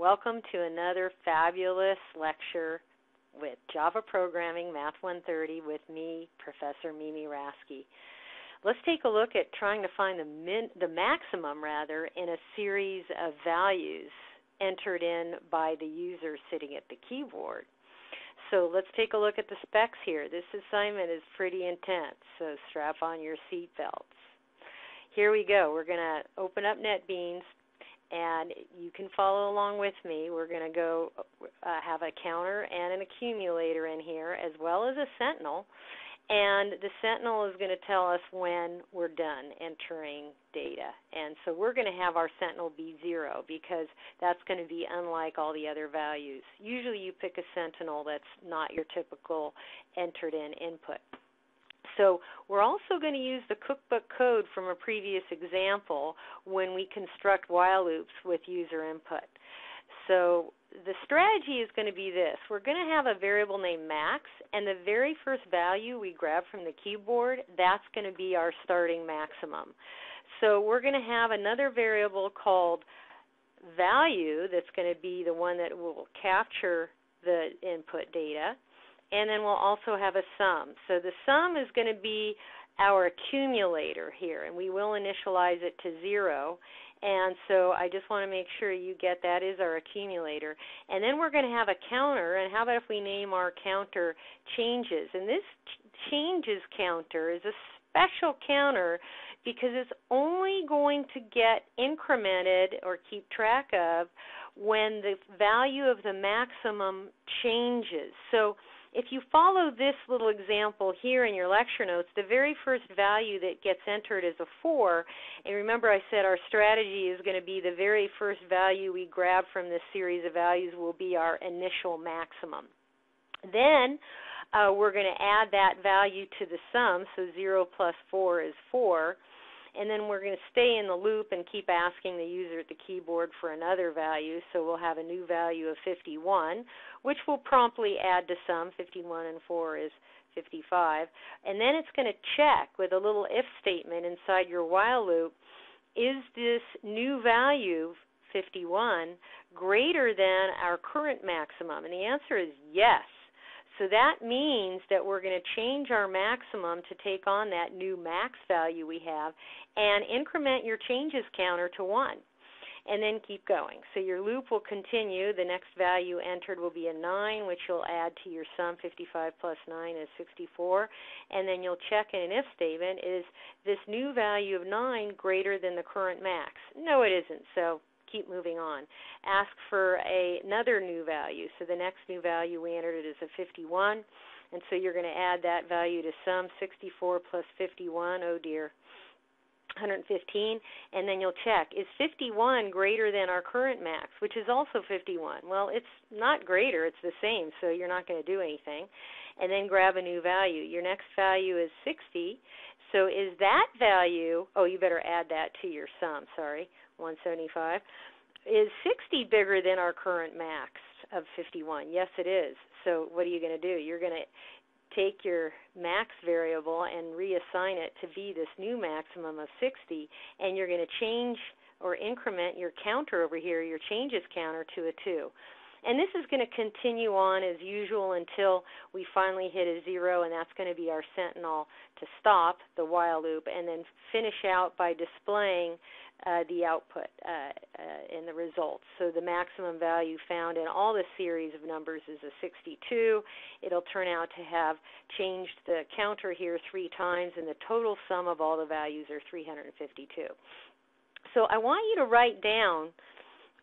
Welcome to another fabulous lecture with Java Programming Math 130 with me, Professor Mimi Rasky. Let's take a look at trying to find the maximum in a series of values entered in by the user sitting at the keyboard. So let's take a look at the specs here. This assignment is pretty intense, so strap on your seat belts. Here we go. We're going to open up NetBeans, and you can follow along with me. We're going to go have a counter and an accumulator in here, as well as a sentinel. And the sentinel is going to tell us when we're done entering data. And so we're going to have our sentinel be 0 because that's going to be unlike all the other values. Usually you pick a sentinel that's not your typical entered in input. So we're also going to use the cookbook code from a previous example when we construct while loops with user input. So the strategy is going to be this. We're going to have a variable named max, and the very first value we grab from the keyboard, that's going to be our starting maximum. So we're going to have another variable called value that's going to be the one that will capture the input data. And then we'll also have a sum. So the sum is going to be our accumulator here, and we will initialize it to 0. And so I just want to make sure you get that is our accumulator. And then we're going to have a counter, and how about if we name our counter changes? And this changes counter is a special counter because it's only going to get incremented or keep track of when the value of the maximum changes. So if you follow this little example here in your lecture notes, the very first value that gets entered is a 4. And remember I said our strategy is going to be the very first value we grab from this series of values will be our initial maximum. Then we're going to add that value to the sum, so 0 plus 4 is 4. And then we're going to stay in the loop and keep asking the user at the keyboard for another value. So we'll have a new value of 51, which will promptly add to sum. 51 and 4 is 55. And then it's going to check with a little if statement inside your while loop, is this new value, 51, greater than our current maximum? And the answer is yes. So that means that we're going to change our maximum to take on that new max value we have and increment your changes counter to 1. And then keep going. So your loop will continue. The next value entered will be a 9, which you'll add to your sum. 55 plus 9 is 64. And then you'll check in an if statement, is this new value of 9 greater than the current max? No, it isn't. So keep moving on. Ask for another new value. So the next new value we entered is a 51, and so you're going to add that value to sum. 64 plus 51, oh dear, 115, and then you'll check, is 51 greater than our current max, which is also 51? Well, it's not greater, it's the same, so you're not going to do anything. And then grab a new value. Your next value is 60, so is that value, oh, you better add that to your sum, sorry, 175. Is 60 bigger than our current max of 51? Yes, it is. So what are you going to do? You're going to take your max variable and reassign it to be this new maximum of 60, and you're going to change or increment your counter over here, your changes counter, to a 2. And this is going to continue on as usual until we finally hit a 0, and that's going to be our sentinel to stop the while loop, and then finish out by displaying the output in the results. So the maximum value found in all the series of numbers is a 62. It'll turn out to have changed the counter here 3 times, and the total sum of all the values are 352. So I want you to write down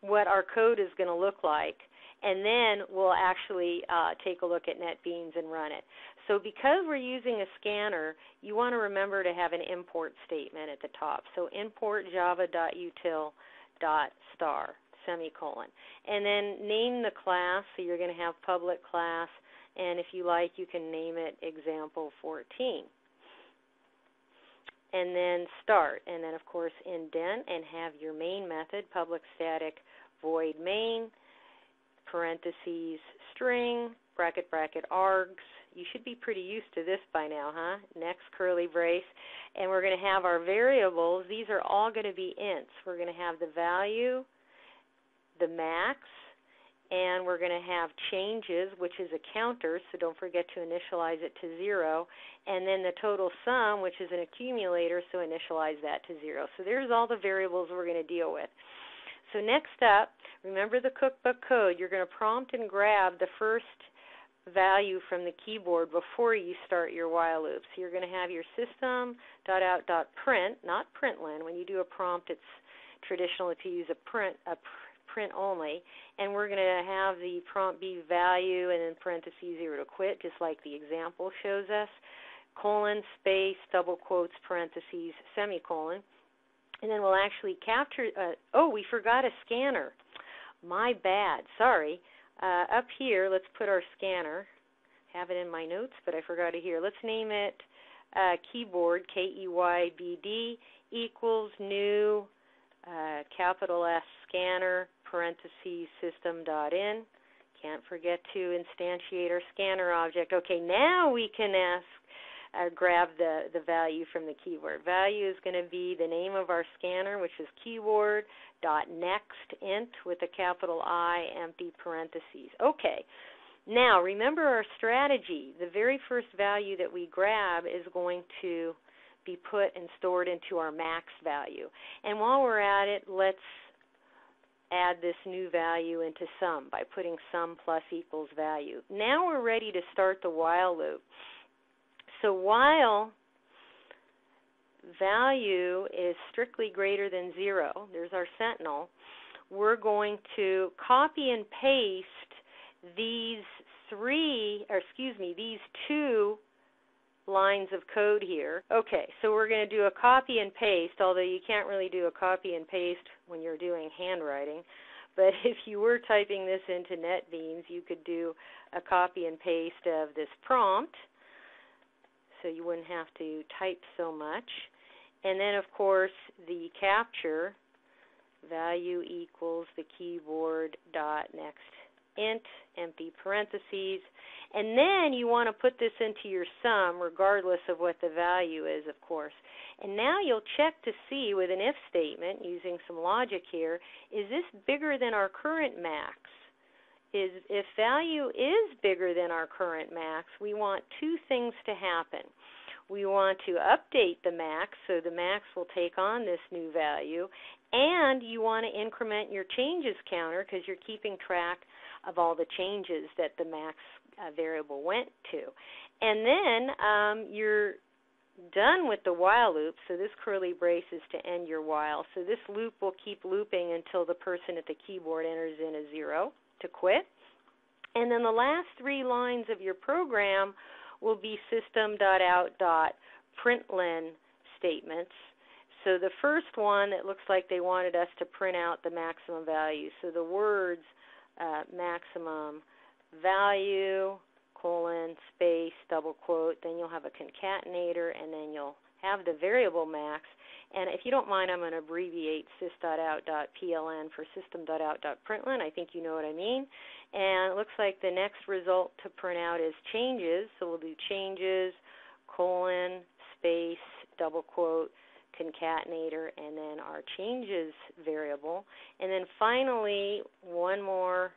what our code is going to look like, and then we'll actually take a look at NetBeans and run it. So because we're using a scanner, you want to remember to have an import statement at the top. So import java.util.star, semicolon. And then name the class, so you're going to have public class, and if you like, you can name it example 14. And then start, and then of course indent and have your main method, public static void main, parentheses string, bracket bracket args. You should be pretty used to this by now, huh? Next curly brace. And we're going to have our variables. These are all going to be ints. We're going to have the value, the max, and we're going to have changes, which is a counter, so don't forget to initialize it to 0, and then the total sum, which is an accumulator, so initialize that to 0. So there's all the variables we're going to deal with. So next up, remember the cookbook code. You're going to prompt and grab the first value from the keyboard before you start your while loop. So you're going to have your system.out.print, not println. When you do a prompt, it's traditional to use a print only, and we're going to have the prompt be value and then parentheses 0 to quit, just like the example shows us, colon, space, double quotes, parentheses, semicolon, and then we'll actually capture, oh, we forgot a scanner. My bad, sorry. Up here, let's put our scanner. Have it in my notes, but I forgot it here. Let's name it keyboard, Keybd, equals new capital S scanner, parentheses system.in. Can't forget to instantiate our scanner object. Okay, now we can grab the value from the keyword. Value is going to be the name of our scanner, which is keyword.nextInt with a capital I, empty parentheses. Okay, now remember our strategy. The very first value that we grab is going to be put and stored into our max value. And while we're at it, let's add this new value into sum by putting sum plus equals value. Now we're ready to start the while loop. So while value is strictly greater than 0, there's our sentinel, we're going to copy and paste these these two lines of code here. Okay, so we're going to do a copy and paste, although you can't really do a copy and paste when you're doing handwriting. But if you were typing this into NetBeans, you could do a copy and paste of this prompt, so you wouldn't have to type so much. And then, of course, the capture, value equals the keyboard dot next int, empty parentheses, and then you want to put this into your sum regardless of what the value is, of course. And now you'll check to see with an if statement using some logic here, is this bigger than our current max? If value is bigger than our current max, we want two things to happen. We want to update the max, so the max will take on this new value, and you want to increment your changes counter because you're keeping track of all the changes that the max variable went to. And then you're done with the while loop, so this curly brace is to end your while. So this loop will keep looping until the person at the keyboard enters in a 0 to quit. And then the last 3 lines of your program will be system.out.println statements. So the first one, it looks like they wanted us to print out the maximum value. So the words maximum value, colon, space, double quote, then you'll have a concatenator, and then you'll have the variable max. And if you don't mind, I'm going to abbreviate sys.out.pln for system.out.println. I think you know what I mean. And it looks like the next result to print out is changes. So we'll do changes, colon, space, double quote, concatenator, and then our changes variable. And then finally, one more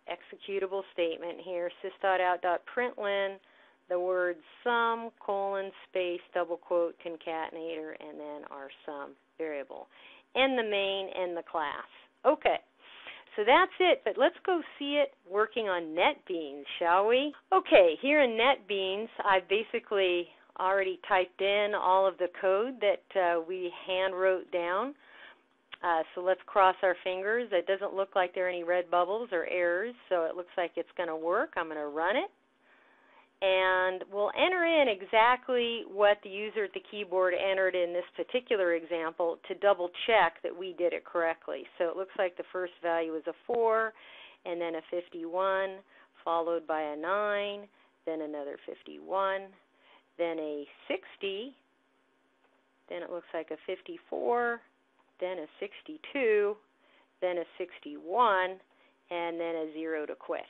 executable statement here, sys.out.println, the word sum, colon, space, double quote, concatenator, and then our sum variable, and the main and the class. Okay, so that's it, but let's go see it working on NetBeans, shall we? Okay, here in NetBeans, I've basically already typed in all of the code that we hand wrote down. So let's cross our fingers. It doesn't look like there are any red bubbles or errors, so it looks like it's going to work. I'm going to run it. And we'll enter in exactly what the user at the keyboard entered in this particular example to double check that we did it correctly. So it looks like the first value is a 4, and then a 51, followed by a 9, then another 51, then a 60, then it looks like a 54, then a 62, then a 61, and then a 0 to quit.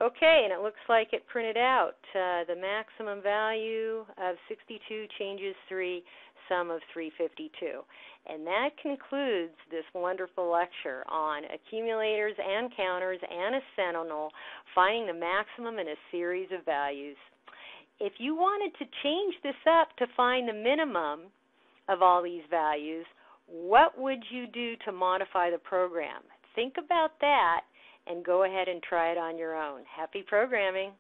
Okay, and it looks like it printed out. The maximum value of 62 changes 3, sum of 352. And that concludes this wonderful lecture on accumulators and counters and a sentinel, finding the maximum in a series of values. If you wanted to change this up to find the minimum of all these values, what would you do to modify the program? Think about that and go ahead and try it on your own. Happy programming.